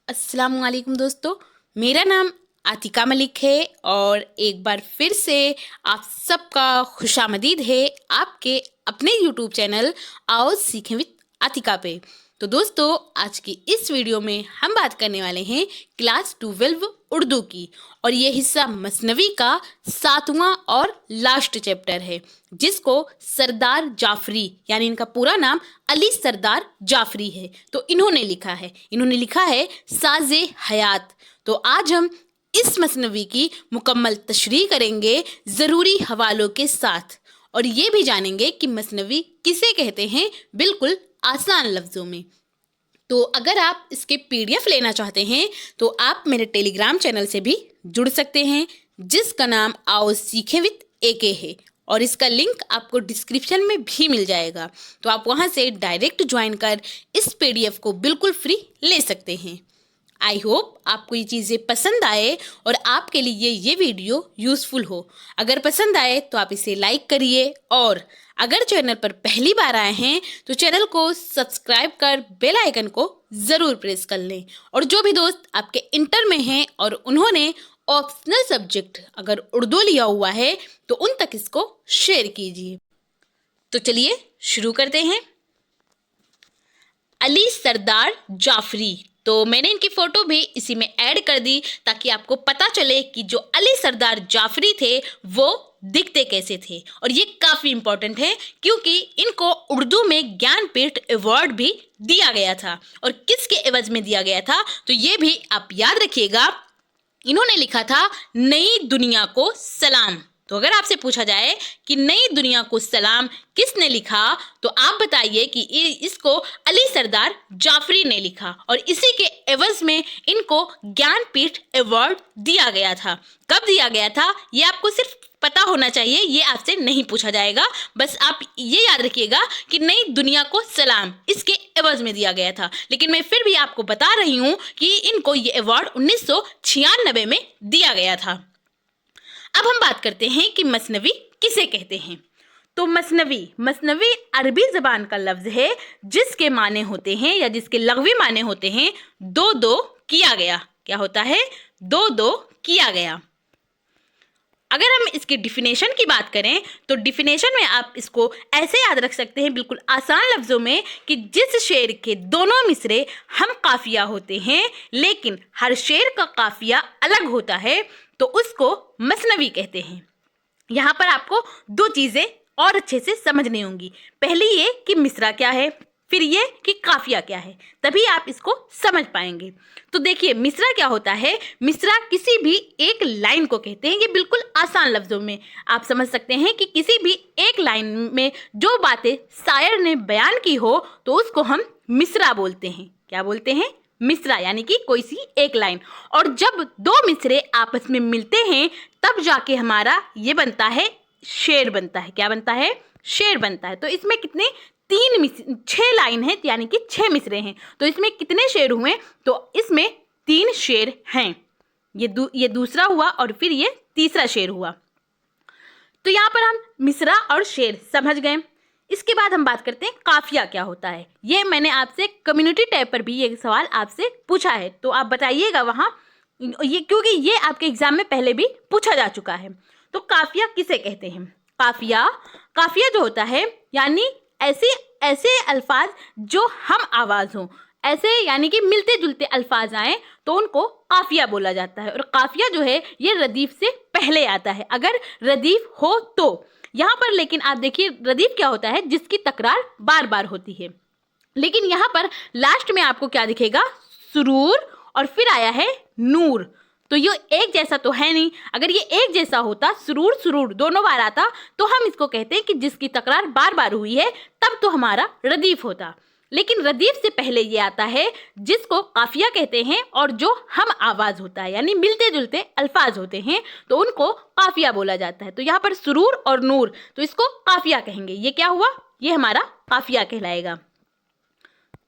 अस्सलाम वालेकुम दोस्तों, मेरा नाम आतिका मलिक है और एक बार फिर से आप सबका खुशामदीद है आपके अपने यूट्यूब चैनल आओ सीखें विद आतिका पे। तो दोस्तों, आज की इस वीडियो में हम बात करने वाले हैं क्लास 12 उर्दू की, और ये हिस्सा मसनवी का 7वां और लास्ट चैप्टर है, जिसको सरदार जाफरी यानी इनका पूरा नाम अली सरदार जाफरी है। तो इन्होंने लिखा है साज़े हयात। तो आज हम इस मसनवी की मुकम्मल तशरीह करेंगे ज़रूरी हवालों के साथ, और ये भी जानेंगे कि मसनवी किसे कहते हैं, बिल्कुल आसान लफ्ज़ों में। तो अगर आप इसके पीडीएफ लेना चाहते हैं तो आप मेरे टेलीग्राम चैनल से भी जुड़ सकते हैं, जिसका नाम आओ सीखें विद एके है, और इसका लिंक आपको डिस्क्रिप्शन में भी मिल जाएगा। तो आप वहां से डायरेक्ट ज्वाइन कर इस पीडीएफ को बिल्कुल फ्री ले सकते हैं। आई होप आपको ये चीज़ें पसंद आए और आपके लिए ये वीडियो यूज़फुल हो। अगर पसंद आए तो आप इसे लाइक करिए, और अगर चैनल पर पहली बार आए हैं तो चैनल को सब्सक्राइब कर बेल आइकन को ज़रूर प्रेस कर लें। और जो भी दोस्त आपके इंटर में हैं और उन्होंने ऑप्शनल सब्जेक्ट अगर उर्दू लिया हुआ है तो उन तक इसको शेयर कीजिए। तो चलिए शुरू करते हैं। अली सरदार जाफरी, तो मैंने इनकी फ़ोटो भी इसी में ऐड कर दी ताकि आपको पता चले कि जो अली सरदार जाफरी थे वो दिखते कैसे थे। और ये काफ़ी इम्पोर्टेंट है क्योंकि इनको उर्दू में ज्ञानपीठ अवार्ड भी दिया गया था। और किसके एवज में दिया गया था तो ये भी आप याद रखिएगा। इन्होंने लिखा था नई दुनिया को सलाम। तो अगर आपसे पूछा जाए कि नई दुनिया को सलाम किसने लिखा तो आप बताइए कि इसको अली सरदार जाफरी ने लिखा, और इसी के एवज में इनको ज्ञानपीठ अवार्ड दिया गया था। कब दिया गया था ये आपको सिर्फ पता होना चाहिए, ये आपसे नहीं पूछा जाएगा। बस आप ये याद रखिएगा कि नई दुनिया को सलाम इसके एवज में दिया गया था। लेकिन मैं फिर भी आपको बता रही हूँ कि इनको ये अवार्ड 1996 में दिया गया था। अब हम बात करते हैं कि मसनवी किसे कहते हैं। तो मसनवी अरबी ज़बान का लफ्ज़ है जिसके माने होते हैं या जिसके लग़वी माने होते हैं दो दो किया गया। क्या होता है? दो दो किया गया। अगर हम इसकी डिफिनेशन की बात करें तो डिफिनेशन में आप इसको ऐसे याद रख सकते हैं बिल्कुल आसान लफ्ज़ों में कि जिस शेर के दोनों मिसरे हम काफिया होते हैं लेकिन हर शेर का काफिया अलग होता है तो उसको मसनवी कहते हैं। यहाँ पर आपको दो चीज़ें और अच्छे से समझनी होंगी। पहली ये कि मिसरा क्या है, फिर ये कि काफिया क्या है, तभी आप इसको समझ पाएंगे। तो देखिए, मिसरा क्या होता है? मिसरा किसी भी एक लाइन को कहते हैं। ये बिल्कुल आसान लफ्ज़ों में आप समझ सकते हैं कि किसी भी एक लाइन में जो बातें शायर ने बयान की हो तो उसको हम मिसरा बोलते हैं। क्या बोलते हैं? मिसरा, यानी कि कोई सी एक लाइन। और जब दो मिसरे आपस में मिलते हैं तब जाके हमारा ये बनता है शेर बनता है। क्या बनता है? शेर बनता है। तो इसमें कितने 6 लाइन है, यानी कि 6 मिसरे हैं। तो इसमें कितने शेर हुए? तो इसमें 3 शेर हैं। ये दूसरा हुआ और फिर ये तीसरा शेर हुआ। तो यहाँ पर हम मिसरा और शेर समझ गए। इसके बाद हम बात करते हैं काफिया क्या होता है। ये मैंने आपसे कम्युनिटी टैब पर भी ये सवाल आपसे पूछा है, तो आप बताइएगा वहाँ, ये क्योंकि ये आपके एग्जाम में पहले भी पूछा जा चुका है। तो काफिया किसे कहते हैं? काफिया जो होता है यानी ऐसे अल्फाज जो हम आवाज़ हों, ऐसे यानी कि मिलते जुलते अल्फाज आए तो उनको काफिया बोला जाता है। और काफिया जो है ये रदीफ से पहले आता है, अगर रदीफ हो तो। यहाँ पर लेकिन आप देखिए, रदीफ क्या होता है? जिसकी तकरार बार बार होती है। लेकिन यहाँ पर लास्ट में आपको क्या दिखेगा? सुरूर, और फिर आया है नूर। तो ये एक जैसा तो है नहीं। अगर ये एक जैसा होता, सुरूर दोनों बार आता, तो हम इसको कहते हैं कि जिसकी तकरार बार बार हुई है, तब तो हमारा रदीफ होता। लेकिन रदीफ से पहले ये आता है जिसको काफिया कहते हैं, और जो हम आवाज़ होता है यानी मिलते जुलते अल्फाज होते हैं तो उनको काफिया बोला जाता है। तो यहाँ पर सुरूर और नूर, तो इसको काफिया कहेंगे। ये क्या हुआ? ये हमारा काफिया कहलाएगा।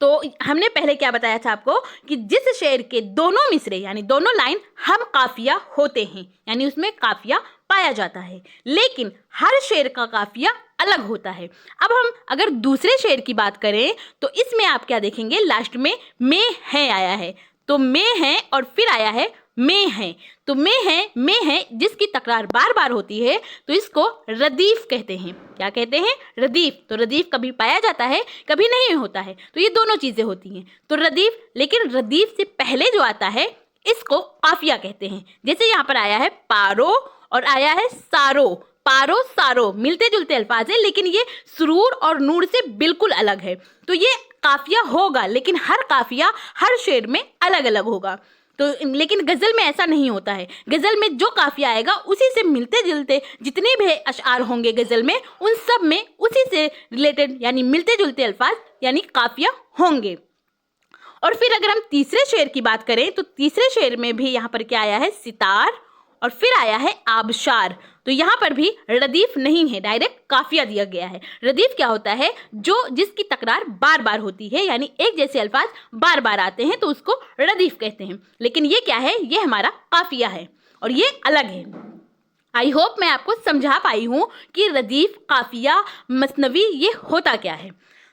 तो हमने पहले क्या बताया था आपको कि जिस शेर के दोनों मिसरे यानी दोनों लाइन हम काफिया होते हैं, यानी उसमें काफिया पाया जाता है, लेकिन हर शेर का काफिया अलग होता है। अब हम अगर दूसरे शेर की बात करें तो इसमें आप क्या देखेंगे? लास्ट में है आया है, तो मैं है और फिर आया है मैं है। तो मैं है जिसकी तकरार बार बार होती है तो इसको रदीफ कहते हैं। क्या कहते हैं? रदीफ। तो रदीफ कभी पाया जाता है, कभी नहीं होता है, तो ये दोनों चीजें होती हैं। तो रदीफ, लेकिन रदीफ से पहले जो आता है इसको काफिया कहते हैं। जैसे यहाँ पर आया है पारो और आया है सारो। पारो सारो मिलते जुलते अल्फाज है, लेकिन ये सुरूर और नूर से बिल्कुल अलग है। तो ये काफिया होगा, लेकिन हर काफिया हर शेर में अलग अलग होगा। तो लेकिन गज़ल में ऐसा नहीं होता है। गज़ल में जो काफिया आएगा उसी से मिलते जुलते जितने भी अशआर होंगे गज़ल में, उन सब में उसी से रिलेटेड यानी मिलते जुलते अल्फाज यानी काफिया होंगे। और फिर अगर हम तीसरे शेर की बात करें तो तीसरे शेर में भी यहाँ पर क्या आया है? सितार और फिर आया है आबशार। तो यहाँ पर भी रदीफ नहीं है, डायरेक्ट काफिया दिया गया है। रदीफ क्या होता है? जो जिसकी तकरार बार बार होती है, यानी एक जैसे अल्फाज बार बार आते हैं तो उसको रदीफ कहते हैं। लेकिन ये क्या है? ये हमारा काफिया है और ये अलग है। आई होप मैं आपको समझा पाई हूँ कि रदीफ, काफिया, मसनवी ये होता क्या है।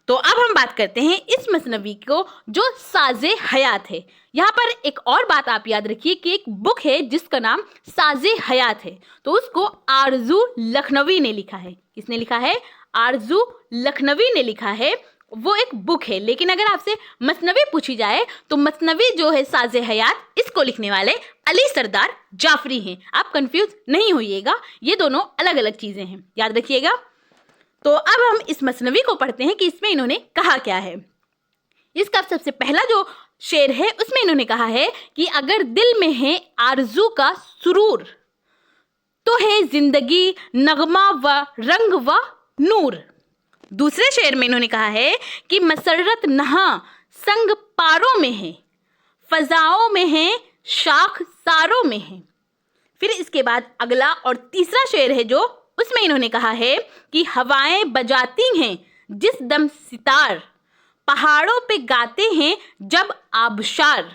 तो अब हम बात करते हैं इस मसनवी को जो साजे हयात है। यहाँ पर एक और बात आप याद रखिए कि एक बुक है जिसका नाम साजे हयात है, तो उसको आरजू लखनवी ने लिखा है। किसने लिखा है? आरजू लखनवी ने लिखा है। वो एक बुक है, लेकिन अगर आपसे मसनवी पूछी जाए तो मसनवी जो है साजे हयात, इसको लिखने वाले अली सरदार जाफरी हैं। आप कंफ्यूज नहीं होइएगा, ये दोनों अलग अलग चीजें हैं, याद रखिएगा। तो अब हम इस मसनवी को पढ़ते हैं कि इसमें इन्होंने कहा क्या है। इसका सबसे पहला जो शेर है उसमें इन्होंने कहा है कि अगर दिल में है आरजू का सुरूर तो है जिंदगी नगमा व रंग व नूर। दूसरे शेर में इन्होंने कहा है कि मसरत नहा संग पारों में है, फजाओं में है, शाख सारों में है। फिर इसके बाद अगला और तीसरा शेर है जो उसमें इन्होंने कहा है कि हवाएं बजाती हैं जिस दम सितार, पहाड़ों पे गाते हैं जब आबशार।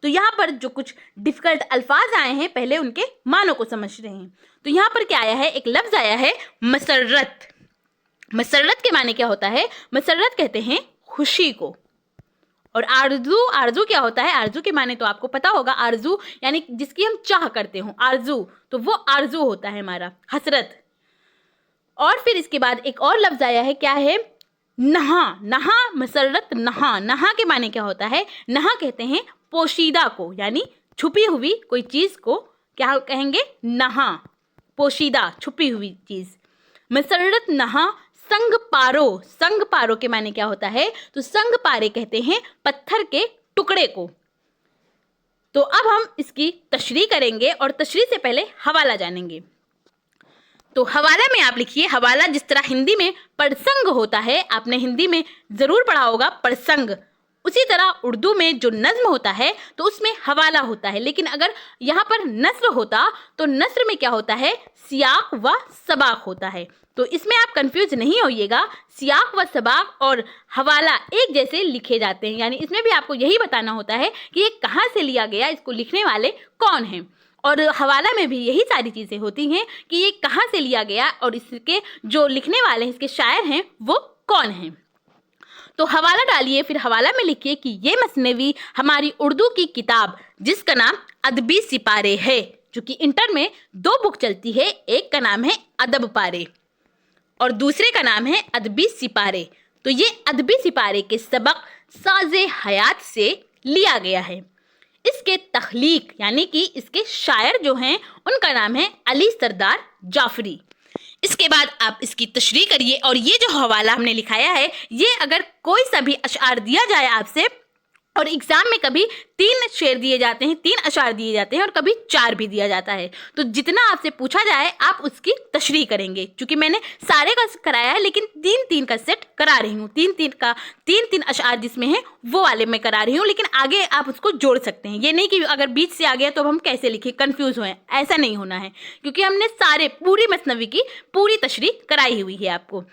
तो यहाँ पर जो कुछ डिफिकल्ट अल्फाज आए हैं, पहले उनके मानों को समझ रहे हैं। तो यहाँ पर क्या आया है? एक लफ्ज आया है मसरत। मसरत के माने क्या होता है? मसरत कहते हैं खुशी को। और आरजू, आरजू क्या होता है? आरजू के माने तो आपको पता होगा, आरजू यानी जिसकी हम चाह करते हो, आरजू, तो वो आरजू होता है हमारा, हसरत। और फिर इसके बाद एक और लफ्ज आया है, क्या है? नहा। नहा, मसरत नहा। नहा के माने क्या होता है? नहा कहते हैं पोशीदा को, यानी छुपी हुई कोई चीज को क्या कहेंगे? नहा, पोशीदा, छुपी हुई चीज। मसरत नहा संग पारो। संग पारो के माने क्या होता है? तो संग पारे कहते हैं पत्थर के टुकड़े को। तो अब हम इसकी तशरीह करेंगे और तशरीह से पहले हवाला जानेंगे। तो हवाला में आप लिखिए, हवाला जिस तरह हिंदी में प्रसंग होता है, आपने हिंदी में जरूर पढ़ा होगा प्रसंग, उसी तरह उर्दू में जो नज्म होता है तो उसमें हवाला होता है। लेकिन अगर यहाँ पर नस्र होता तो नस्र में क्या होता है? सियाक व सबाक होता है। तो इसमें आप कंफ्यूज नहीं होइएगा, सियाक व सबाक और हवाला एक जैसे लिखे जाते हैं, यानी इसमें भी आपको यही बताना होता है कि ये कहाँ से लिया गया, इसको लिखने वाले कौन हैं। और हवाला में भी यही सारी चीज़ें होती हैं कि ये कहाँ से लिया गया और इसके जो लिखने वाले हैं, इसके शायर हैं, वो कौन हैं। तो हवाला डालिए, फिर हवाला में लिखिए कि ये मसनवी हमारी उर्दू की किताब जिसका नाम अदबी सिपारे है, जो कि इंटर में 2 बुक चलती है, एक का नाम है अदब पारे और दूसरे का नाम है अदबी सिपारे। तो ये अदबी सिपारे के सबक साजे हयात से लिया गया है। इसके तख्लीक यानी कि इसके शायर जो हैं उनका नाम है अली सरदार जाफरी। इसके बाद आप इसकी तशरीह करिए और ये जो हवाला हमने लिखाया है, ये अगर कोई सा भी अशआर दिया जाए आपसे, और एग्जाम में कभी 3 शेर दिए जाते हैं, 3 अशआर दिए जाते हैं और कभी 4 भी दिया जाता है, तो जितना आपसे पूछा जाए आप उसकी तशरीह करेंगे। क्योंकि मैंने सारे का कराया है, लेकिन 3-3 का सेट करा रही हूँ, 3-3 अशआर जिसमें है वो वाले मैं करा रही हूँ, लेकिन आगे आप उसको जोड़ सकते हैं। ये नहीं कि अगर बीच से आ गया तो हम कैसे लिखें, कंफ्यूज हुए, ऐसा नहीं होना है, क्योंकि हमने सारे पूरी मसनवी की पूरी तशरीह कराई हुई है आपको।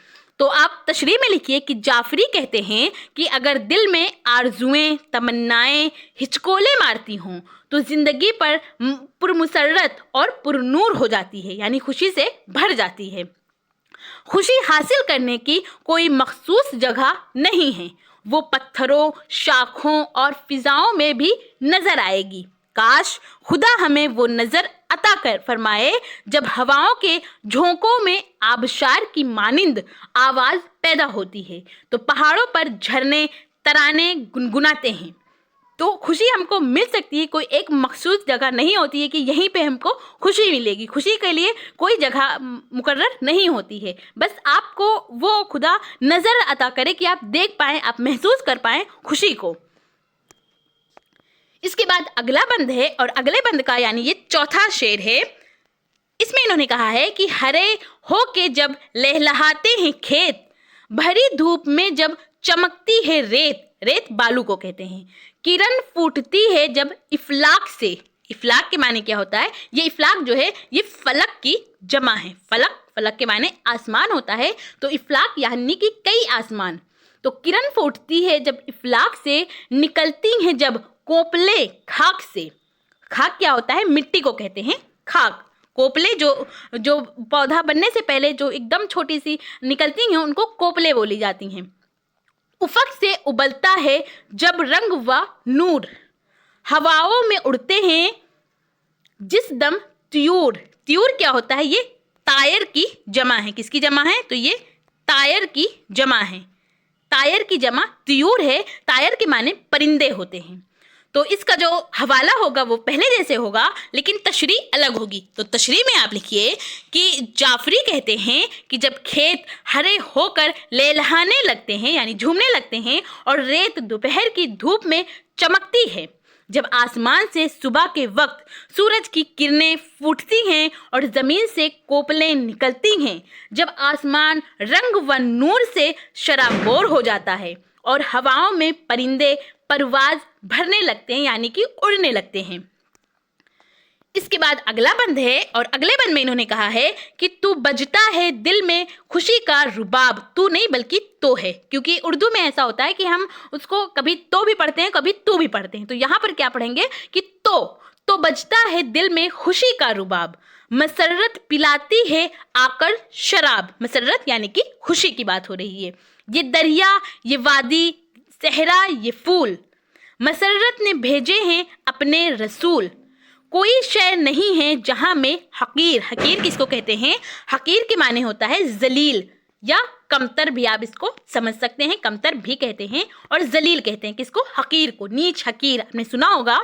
तो आप तशरीह में लिखिए कि जाफरी कहते हैं कि अगर दिल में आरजुएं, तमन्नाएं हिचकोले मारती हों तो जिंदगी पर पुरमुसर्रत और पुरनूर हो जाती है, यानी खुशी से भर जाती है। खुशी हासिल करने की कोई मखसूस जगह नहीं है, वो पत्थरों, शाखों और फिजाओं में भी नजर आएगी। काश खुदा हमें वो नजर अता कर फरमाए जब हवाओं के झोंकों में आबशार की मानिंद आवाज पैदा होती है तो पहाड़ों पर झरने तराने गुनगुनाते हैं। तो खुशी हमको मिल सकती है, कोई एक मखसूस जगह नहीं होती है कि यहीं पे हमको खुशी मिलेगी। खुशी के लिए कोई जगह मुकर्रर नहीं होती है, बस आपको वो खुदा नजर अता करे कि आप देख पाएं, आप महसूस कर पाएं खुशी को। इसके बाद अगला बंद है और अगले बंद का यानी ये चौथा शेर है। इसमें इन्होंने कहा है कि हरे हो के जब लहलहाते हैं खेत, भरी धूप में जब चमकती है रेत, रेत बालू को कहते हैं, किरण फूटती है जब इफलाक से। इफलाक के माने क्या होता है? ये इफलाक जो है ये फलक की जमा है। फलक, फलक के माने आसमान होता है, तो इफलाक यानी कि कई आसमान। तो किरण फूटती है जब इफलाक से, निकलती हैं जब कोपले खाक से। खाक क्या होता है? मिट्टी को कहते हैं खाक। कोपले जो पौधा बनने से पहले जो एकदम छोटी सी निकलती हैं उनको कोपले बोली जाती हैं। उफक से उबलता है जब रंग व नूर, हवाओं में उड़ते हैं जिस दम त्यूर। त्यूर क्या होता है? ये तायर की जमा है। किसकी जमा है? तो ये तायर की जमा है। तायर की जमा त्यूर है। तायर के माने परिंदे होते हैं। तो इसका जो हवाला होगा वो पहले जैसे होगा, लेकिन तशरी अलग होगी। तो तशरी में आप लिखिए कि जाफरी कहते हैं कि जब खेत हरे होकर लहलहाने लगते हैं यानी झूमने लगते हैं और रेत दोपहर की धूप में चमकती है, जब आसमान से सुबह के वक्त सूरज की किरणें फूटती हैं और ज़मीन से कोपलें निकलती हैं, जब आसमान रंग व नूर से शराबोर हो जाता है और हवाओं में परिंदे परवाज भरने लगते हैं यानी कि उड़ने लगते हैं। इसके बाद अगला बंद है और अगले बंद में इन्होंने कहा है कि तू बजता है दिल में खुशी का रुबाब, तू नहीं बल्कि तो है, क्योंकि उर्दू में ऐसा होता है कि हम उसको कभी तो भी पढ़ते हैं कभी तू भी पढ़ते हैं। तो यहाँ पर क्या पढ़ेंगे कि तो बजता है दिल में खुशी का रुबाब, मसर्रत पिलाती है आकर शराब। मसर्रत यानी कि खुशी की बात हो रही है। ये दरिया, ये वादी, सहरा, ये फूल, मसर्रत ने भेजे हैं अपने रसूल। कोई शय नहीं है जहां में हकीर। हकीर किसको कहते हैं? हकीर के माने होता है जलील या कमतर, भी आप इसको समझ सकते हैं। कमतर भी कहते हैं और जलील कहते हैं किसको? हकीर को। नीच, हकीर आपने सुना होगा।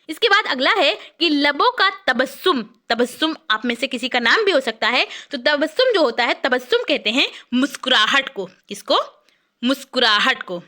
इसके बाद अगला है कि लबों का तबस्सुम। तबस्सुम आप में से किसी का नाम भी हो सकता है। तो तबस्सुम जो होता है, तबस्सुम कहते हैं मुस्कुराहट को। किसको? मुस्कुराहट को।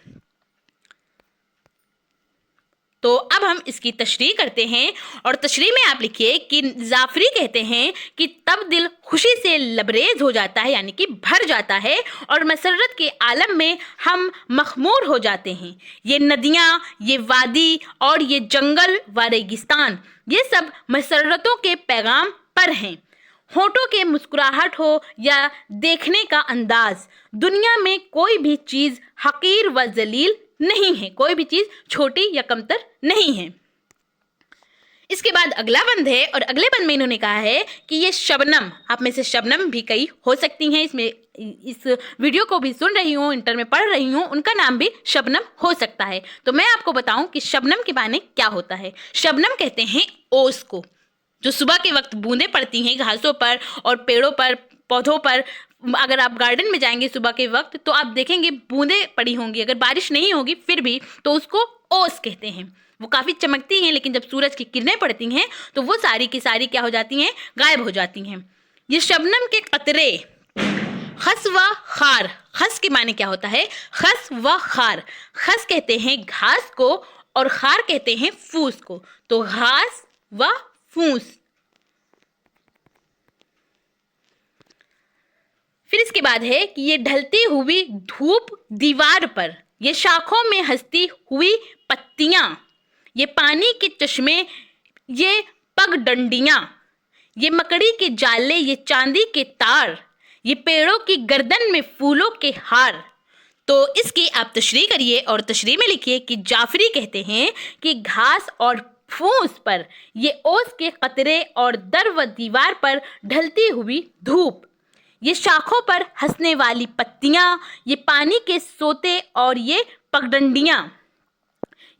तो अब हम इसकी तशरीह करते हैं और तशरीह में आप लिखिए कि जाफरी कहते हैं कि तब दिल खुशी से लबरेज हो जाता है यानी कि भर जाता है और मसरत के आलम में हम मखमूर हो जाते हैं। ये नदियाँ, ये वादी और ये जंगल व रेगिस्तान, ये सब मसरतों के पैगाम पर हैं। होठों के मुस्कुराहट हो या देखने का अंदाज, दुनिया में कोई भी चीज़ हकीर व जलील नहीं है। कोई भी चीज़ छोटी या कमतर नहीं है। इसके बाद अगला बंद है और अगले बंद में इन्होंने कहा है कि ये शबनम, आप में से शबनम भी कई हो सकती हैं, इसमें इस वीडियो को भी सुन रही हूँ, इंटर में पढ़ रही हूँ, उनका नाम भी शबनम हो सकता है। तो मैं आपको बताऊं कि शबनम के माने क्या होता है। शबनम कहते हैं ओस को, जो सुबह के वक्त बूंदें पड़ती हैं घासों पर और पेड़ों पर, पौधों पर। अगर आप गार्डन में जाएंगे सुबह के वक्त तो आप देखेंगे बूंदें पड़ी होंगी, अगर बारिश नहीं होगी फिर भी, तो उसको ओस कहते हैं। वो काफ़ी चमकती हैं, लेकिन जब सूरज की किरणें पड़ती हैं तो वो सारी की सारी क्या हो जाती हैं? गायब हो जाती हैं। ये शबनम के कतरे, खस व खार। खस के माने क्या होता है? खस व खार। खस कहते हैं घास को और खार कहते हैं फूस को। तो घास व फूस। फिर इसके बाद है कि ये ढलती हुई धूप दीवार पर, ये शाखों में हंसती हुई पत्तियां, ये पानी के चश्मे, ये पगडंडियां, ये मकड़ी के जाले, ये चांदी के तार, ये पेड़ों की गर्दन में फूलों के हार। तो इसकी आप तशरीह करिए और तशरीह में लिखिए कि जाफरी कहते हैं कि घास और फूस पर, ये ओस के कतरे और दर व दीवार पर ढलती हुई धूप, ये शाखों पर हंसने वाली पत्तियां, ये पानी के सोते और ये पगडंडियां,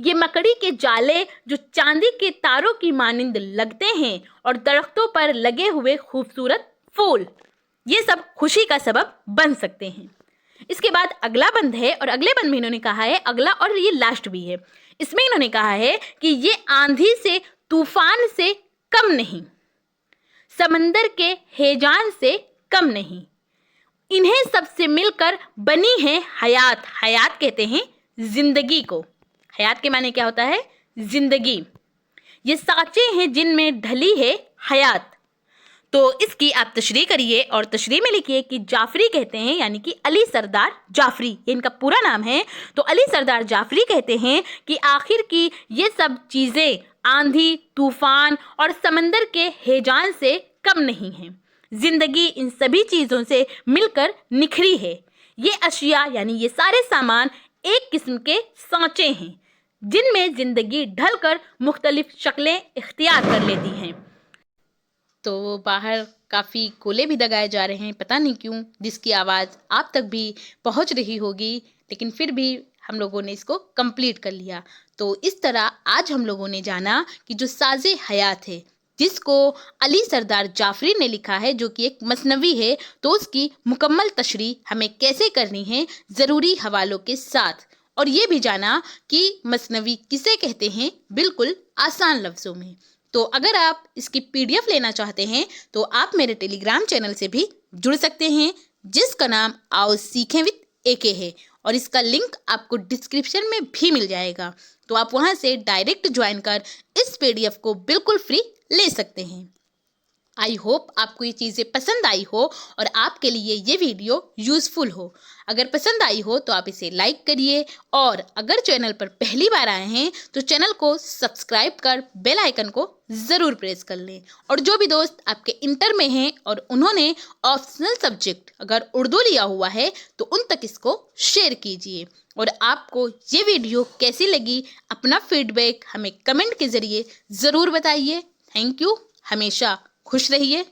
ये मकड़ी के जाले जो चांदी के तारों की मानिंद लगते हैं, और दरख्तों पर लगे हुए खूबसूरत फूल, ये सब खुशी का सबब बन सकते हैं। इसके बाद अगला बंद है, और अगले बंद में इन्होंने कहा है, अगला और ये लास्ट भी है, इसमें इन्होंने कहा है कि ये आंधी से, तूफान से कम नहीं, समंदर के हेजान से कम नहीं, इन्हें सबसे मिलकर बनी है हयात। हयात कहते हैं जिंदगी को। हयात के माने क्या होता है? जिंदगी। ये साँचे हैं जिनमें ढली है हयात। तो इसकी आप तशरीह करिए, और तशरीह में लिखिए कि जाफरी कहते हैं, यानी कि अली सरदार जाफरी, ये इनका पूरा नाम है। तो अली सरदार जाफरी कहते हैं कि आखिर की ये सब चीज़ें आंधी, तूफान और समंदर के हेजान से कम नहीं हैं। जिंदगी इन सभी चीज़ों से मिलकर निखरी है। ये अशिया यानी ये सारे सामान एक किस्म के सांचे हैं जिनमें जिंदगी ढलकर मुख्तलिफ शक्लें इख्तियार कर लेती हैं। तो बाहर काफ़ी गोले भी दगाए जा रहे हैं, पता नहीं क्यों, जिसकी आवाज़ आप तक भी पहुंच रही होगी, लेकिन फिर भी हम लोगों ने इसको कंप्लीट कर लिया। तो इस तरह आज हम लोगों ने जाना कि जो साज़े हयात है, जिसको अली सरदार जाफरी ने लिखा है, जो कि एक मसनवी है, तो उसकी मुकम्मल तशरीह हमें कैसे करनी है ज़रूरी हवालों के साथ। और ये भी जाना कि मसनवी किसे कहते हैं, बिल्कुल आसान लफ्ज़ों में। तो अगर आप इसकी PDF लेना चाहते हैं तो आप मेरे टेलीग्राम चैनल से भी जुड़ सकते हैं, जिसका नाम आओ सीखें विद AK है, और इसका लिंक आपको डिस्क्रिप्शन में भी मिल जाएगा। तो आप वहां से डायरेक्ट ज्वाइन कर इस PDF को बिल्कुल फ्री ले सकते हैं। आई होप आपको ये चीज़ें पसंद आई हो और आपके लिए ये वीडियो यूज़फुल हो। अगर पसंद आई हो तो आप इसे लाइक करिए, और अगर चैनल पर पहली बार आए हैं तो चैनल को सब्सक्राइब कर बेल आइकन को ज़रूर प्रेस कर लें। और जो भी दोस्त आपके इंटर में हैं और उन्होंने ऑप्शनल सब्जेक्ट अगर उर्दू लिया हुआ है तो उन तक इसको शेयर कीजिए। और आपको ये वीडियो कैसी लगी, अपना फीडबैक हमें कमेंट के ज़रिए ज़रूर बताइए। Thank you. हमेशा खुश रहिए।